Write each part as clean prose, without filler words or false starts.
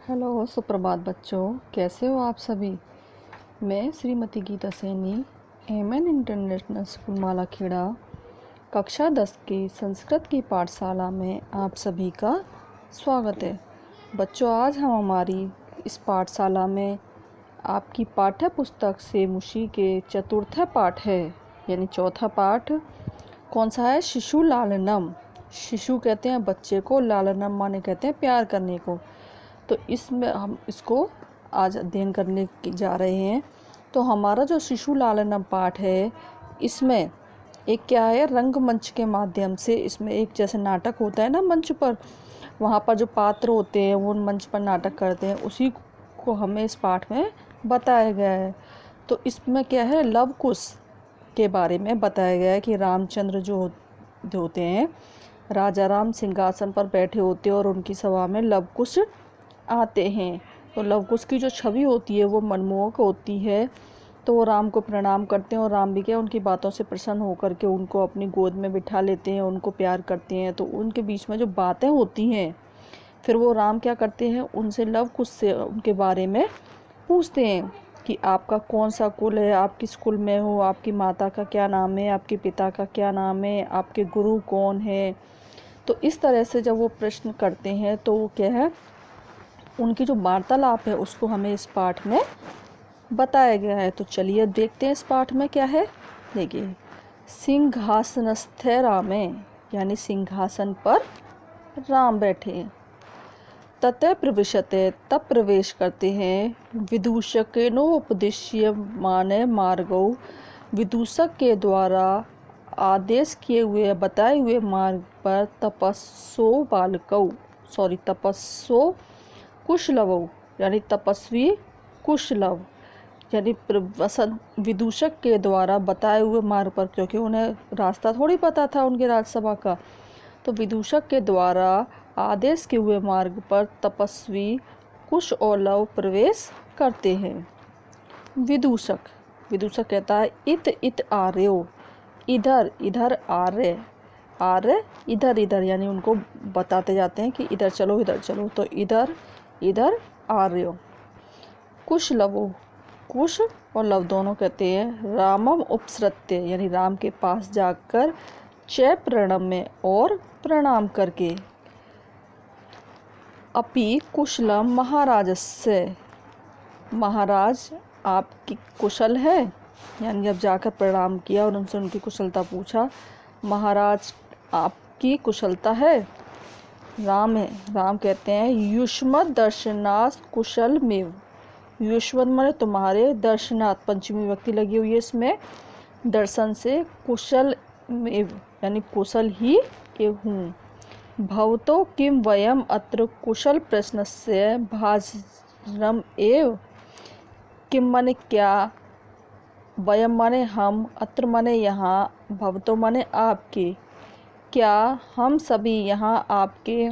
Hello, सुप्रभात बच्चों। कैसे हो आप सभी। मैं Shrimati Geeta Saini, MN international school Malakheda, कक्षा 10 की संस्कृत की पाठशाला में आप सभी का स्वागत है। बच्चों, आज हम हमारी इस पाठशाला में आपकी पाठ्य पुस्तक से मुशी के चतुर्थ पाठ है, यानी चौथा पाठ कौन सा है? शिशु लालनम। शिशु कहते हैं बच्चे को, लालनम माने कहते हैं प्यार करने को। तो इसमें हम इसको आज अध्ययन करने जा रहे हैं। तो हमारा जो शिशु लालनम पाठ है, इसमें एक क्या है, रंगमंच के माध्यम से, इसमें एक जैसे नाटक होता है ना मंच पर, वहाँ पर जो पात्र होते हैं वो मंच पर नाटक करते हैं, उसी को हमें इस पाठ में बताया गया है। तो इसमें क्या है, लव कुश के बारे में बताया गया है कि रामचंद्र जो होते हैं, राजा राम सिंहासन पर बैठे होते हैं और उनकी सभा में लव कुश आते हैं। तो लव कुश की जो छवि होती है वो मनमोहक होती है। तो वो राम को प्रणाम करते हैं और राम भी क्या उनकी बातों से प्रसन्न होकर के उनको अपनी गोद में बिठा लेते हैं, उनको प्यार करते हैं। तो उनके बीच में जो बातें होती हैं, फिर वो राम क्या करते हैं, उनसे लव कुश से उनके बारे में पूछते हैं कि आपका कौन सा कुल है, आप किस कुल में हो, आपकी माता का क्या नाम है, आपके पिता का क्या नाम है, आपके गुरु कौन है। तो इस तरह से जब वो प्रश्न करते हैं तो वो क्या है, उनकी जो वार्तालाप है उसको हमें इस पाठ में बताया गया है। तो चलिए देखते हैं इस पाठ में क्या है। देखिए, सिंहासनस्थ रामे, यानी सिंहासन पर राम बैठे। ततः प्रविशते, तब प्रवेश करते हैं। विदूषकेनोपदिश्य माने मार्गो, विदूषक के द्वारा आदेश किए हुए बताए हुए मार्ग पर तपस्सो कुशलवो, यानी तपस्वी कुशलव, यानी विदूषक के द्वारा बताए हुए मार्ग पर, क्योंकि उन्हें रास्ता थोड़ी पता था उनके राज्यसभा का। तो विदूषक के द्वारा आदेश किए हुए मार्ग पर तपस्वी कुश और लव प्रवेश करते हैं। विदूषक कहता है इत इत आर्यो, इधर इधर आर्य, आर्य इधर इधर, यानी उनको बताते जाते हैं कि इधर चलो इधर चलो। तो इधर इधर आर्यो। कुश लवो, कुश और लव दोनों कहते हैं रामम उपसृत्य, यानी राम के पास जाकर चय प्रणम में और प्रणाम करके। अपि कुशलम महाराजस्य, महाराज आपकी कुशल है, यानी जब जाकर प्रणाम किया और उनसे उनकी कुशलता पूछा, महाराज आपकी कुशलता है। राम कहते हैं युष्मद् दर्शनात् कुशल मेव, युष्मद् माने तुम्हारे, दर्शनात् पंचमी विभक्ति लगी हुई है इसमें, दर्शन से, कुशल मेव यानी कुशल ही हूँ। भवतो किम वयम अत्र कुशल प्रश्नस्य भाजनम एव, किम माने क्या, वयम माने हम, अत्र माने यहाँ, भवतो माने आपके, क्या हम सभी यहाँ आपके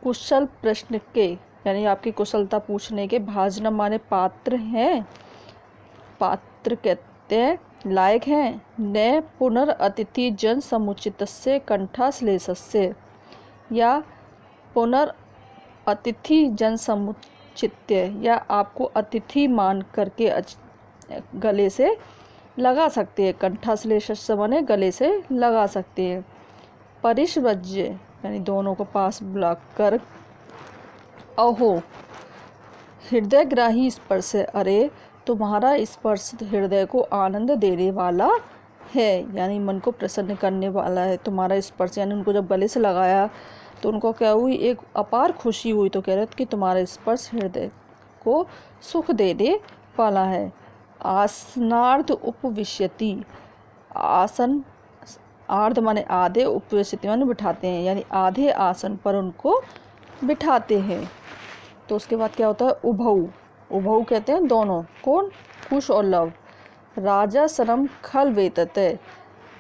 कुशल प्रश्न के, यानी आपकी कुशलता पूछने के, भाजन माने पात्र हैं, पात्र कहते हैं लायक हैं, न पुनरअतिथि जन समुचितस्य कंठाश्लेषस्य, या पुनरअतिथि जन समुचित्य, या आपको अतिथि मान करके गले से लगा सकते हैं, कंठाश्लेषस्य माने गले से लगा सकते हैं। परिष्वज्य यानी दोनों को पास बुलाकर, अहो हृदयग्राही स्पर्श, अरे तुम्हारा स्पर्श हृदय को आनंद देने वाला है, यानी मन को प्रसन्न करने वाला है तुम्हारा स्पर्श। यानी उनको जब गले से लगाया तो उनको क्या हुई, एक अपार खुशी हुई। तो कह रहे थे कि तुम्हारा स्पर्श हृदय को सुख देने वाला है। आसनार्ध उपविश्यति, आसन आर्ध माने आधे, उपविश्यति माने बिठाते हैं, यानी आधे आसन पर उनको बिठाते हैं। तो उसके बाद क्या होता है, उभऊ, उभऊ कहते हैं दोनों, कौन, कुश और लव। राजा सरम खल वेतते,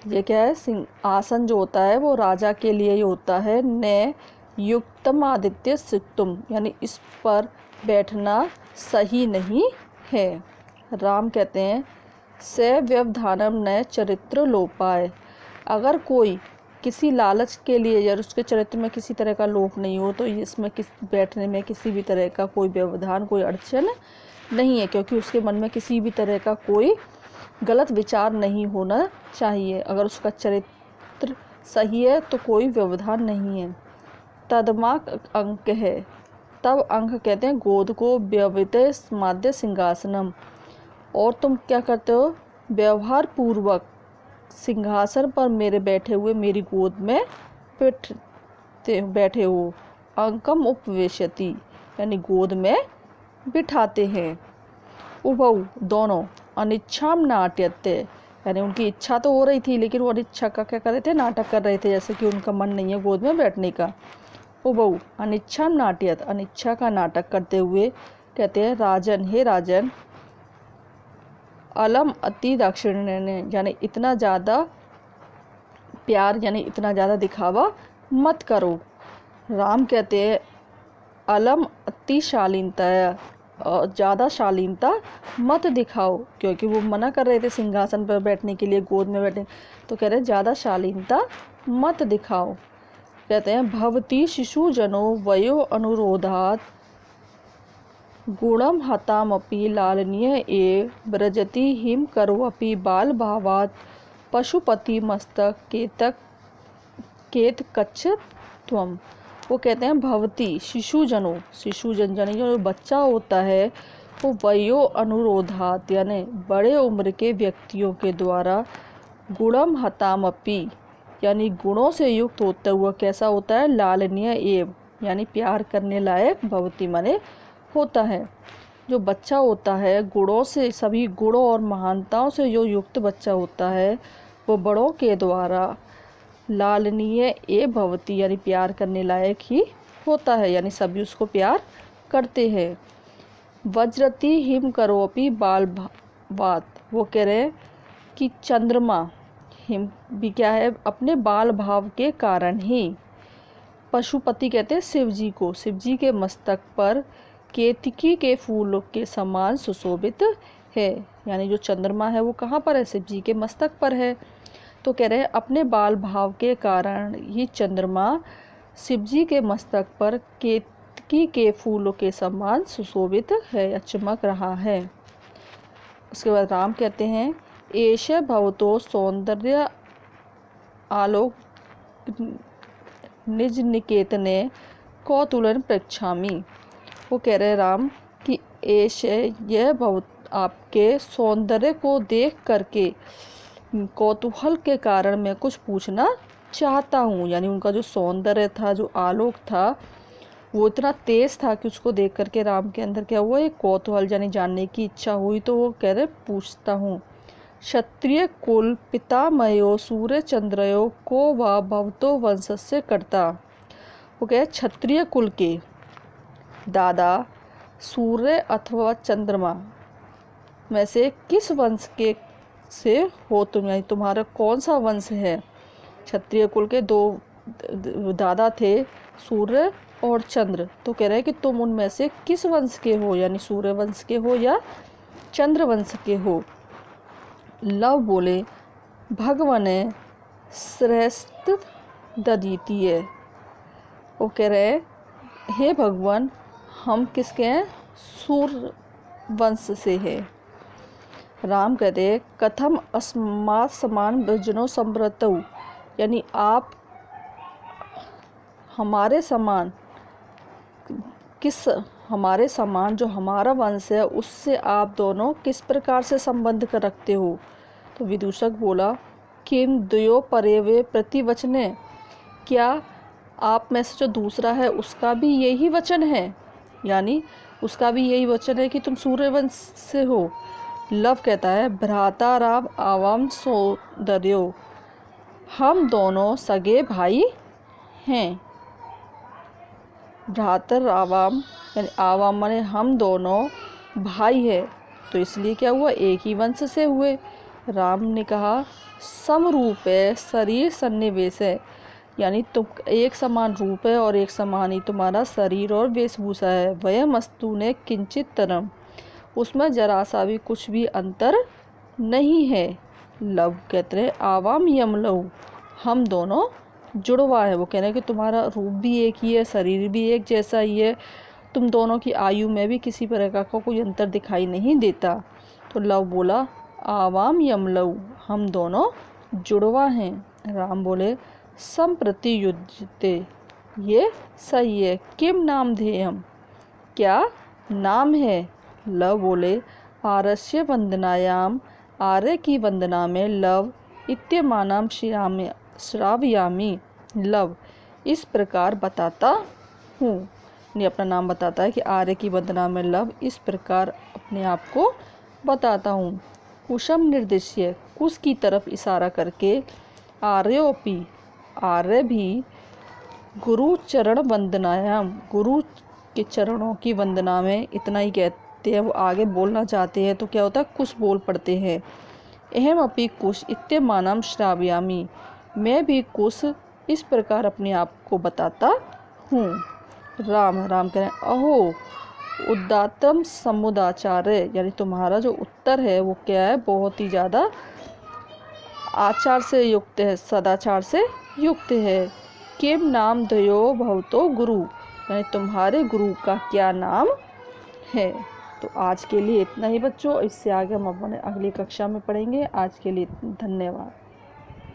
ये क्या है, सिंहासन जो होता है वो राजा के लिए ही होता है। ने युक्तम आदित्य सिक्तुम, यानी इस पर बैठना सही नहीं है। राम कहते हैं से व्यवधानम न चरित्र लोपाय, अगर कोई किसी लालच के लिए या उसके चरित्र में किसी तरह का लोभ नहीं हो, तो इसमें बैठने में किसी भी तरह का कोई व्यवधान, कोई अड़चन नहीं है, क्योंकि उसके मन में किसी भी तरह का कोई गलत विचार नहीं होना चाहिए। अगर उसका चरित्र सही है तो कोई व्यवधान नहीं है। तदमाक अंक है, तब अंक कहते हैं गोद को व्यवहित माध्य सिंहासनम। और तुम क्या करते हो, व्यवहार पूर्वक सिंहासन पर मेरे बैठे हुए मेरी गोद में बैठे हो। अंकम उपवेशति यानी गोद में बिठाते हैं। उभौ दोनों अनिच्छाम नाट्यते यानी उनकी इच्छा तो हो रही थी, लेकिन वो अनिच्छा का क्या कर रहे थे, नाटक कर रहे थे, जैसे कि उनका मन नहीं है गोद में बैठने का। उभौ अनिच्छाम नाट्यत अनिच्छा का नाटक करते हुए कहते हैं राजन, हे राजन, अलम अति दाक्षिण्य यानी इतना ज़्यादा प्यार यानी इतना ज़्यादा दिखावा मत करो। राम कहते हैं अलम अति शालीनता और ज़्यादा शालीनता मत दिखाओ, क्योंकि वो मना कर रहे थे सिंहासन पर बैठने के लिए, गोद में बैठे, तो कह रहे ज़्यादा शालीनता मत दिखाओ। कहते हैं भवती शिशु जनो वयो अनुरोधात गुणम हतामपि लालनीय ए ब्रजति हिम करोपि बाल भावात पशुपति मस्तक केत कच्छ त्वम। वो कहते हैं भवती शिशुजनो, शिशुजन यानी जो बच्चा होता है, वो वयो अनुरोधात यानी बड़े उम्र के व्यक्तियों के द्वारा गुणम हतामपि यानी गुणों से युक्त होता हुआ कैसा होता है, लालनीय एव यानी प्यार करने लायक, भवती माने होता है। जो बच्चा होता है गुणों से, सभी गुणों और महानताओं से जो युक्त बच्चा होता है, वो बड़ों के द्वारा लालनीय ए भवती यानी प्यार करने लायक ही होता है, यानी सभी उसको प्यार करते हैं। वज्रति हिम करोपि बाल बात, वो कह रहे हैं कि चंद्रमा हिम भी क्या है, अपने बाल भाव के कारण ही। पशुपति कहते हैं शिव जी को, शिव जी के मस्तक पर केतकी के फूलों के समान सुशोभित है, यानी जो चंद्रमा है वो कहाँ पर है, शिव जी के मस्तक पर है। तो कह रहे हैं अपने बाल भाव के कारण ही चंद्रमा शिव जी के मस्तक पर केतकी के फूलों के समान सुशोभित है या चमक रहा है। उसके बाद राम कहते हैं एष भवतो सौंदर्य आलोक निज निकेतने कौतूलन प्रेक्षामी। वो कह रहे राम कि एष यह बहुत आपके सौंदर्य को देख करके कौतूहल के कारण मैं कुछ पूछना चाहता हूँ। यानी उनका जो सौंदर्य था, जो आलोक था, वो इतना तेज था कि उसको देख करके राम के अंदर क्या हुआ, एक कौतूहल यानी जानने की इच्छा हुई। तो वो कह रहे पूछता हूँ। क्षत्रिय कुल पितामयो सूर्य चंद्रयो को वा भवतो वंश से करता। वो कहे क्षत्रिय कुल के दादा सूर्य अथवा चंद्रमा में से किस वंश के से हो तुम, यानी तुम्हारा कौन सा वंश है। क्षत्रिय कुल के दो दादा थे, सूर्य और चंद्र, तो कह रहे हैं कि तुम उनमें से किस वंश के हो, यानी सूर्य वंश के हो या चंद्र वंश के हो। लव बोले भगवने श्रेष्ठ ददीतीय। वो कह रहे हैं हे भगवान, हम किसके हैं, सूर्य वंश से है। राम कहते कथम अस्मात् समान वजनो संवृतौ, यानी आप हमारे समान, किस हमारे समान जो हमारा वंश है उससे आप दोनों किस प्रकार से संबंध कर रखते हो। तो विदूषक बोला किम द्वयो परेवे प्रतिवचने, क्या आप में से जो दूसरा है उसका भी यही वचन है, यानी उसका भी यही वचन है कि तुम सूर्यवंश से हो। लव कहता है भ्राता राम आवाम सौंदर्यो, हम दोनों सगे भाई हैं। भ्रातर आवाम यानी आवाम माने हम दोनों भाई है, तो इसलिए क्या हुआ, एक ही वंश से हुए। राम ने कहा समरूप है शरीर सन्निवेश है, यानी तुम एक समान रूप है और एक समान ही तुम्हारा शरीर और वेशभूषा है। वयम अस्तु ने किंचित तरम, उसमें जरा सा भी कुछ भी अंतर नहीं है। लव कहते हैं आवाम यम लव, हम दोनों जुड़वा है, वो कह रहे हैं कि तुम्हारा रूप भी एक ही है, शरीर भी एक जैसा ही है, तुम दोनों की आयु में भी किसी प्रकार का कोई अंतर दिखाई नहीं देता। तो लव बोला, आवाम यमलऊ, हम दोनों जुड़वा हैं। राम बोले, संप्रति युज्यते, ये सही है, किम नाम धेयम, क्या नाम है। लव बोले, आरस्य वंदनायाम, आर्य की वंदना में लव इत्यमानाम श्रावयामी, लव इस प्रकार बताता हूँ। ये अपना नाम बताता है कि आर्य की वंदना में लव इस प्रकार अपने आप को बताता हूँ। कुशम निर्देश्य, कुश की तरफ इशारा करके, आर्योपी, आर्य भी, गुरु चरण वंदनायाम, गुरु के चरणों की वंदना में, इतना ही कहते हैं। वो आगे बोलना चाहते हैं तो क्या होता है, कुश बोल पड़ते हैं। अहम अपि कुश इत्यमानम श्रावयामी, मैं भी कुश इस प्रकार अपने आप को बताता हूँ। राम कह रहे हैं, अहो उदात्तम समुदाचार्य, यानी तुम्हारा जो उत्तर है वो क्या है, बहुत ही ज़्यादा आचार से युक्त है, सदाचार से युक्त है। किम नाम दयो भवतो गुरु, यानी तुम्हारे गुरु का क्या नाम है। तो आज के लिए इतना ही बच्चों, इससे आगे हम अपने अगली कक्षा में पढ़ेंगे। आज के लिए धन्यवाद।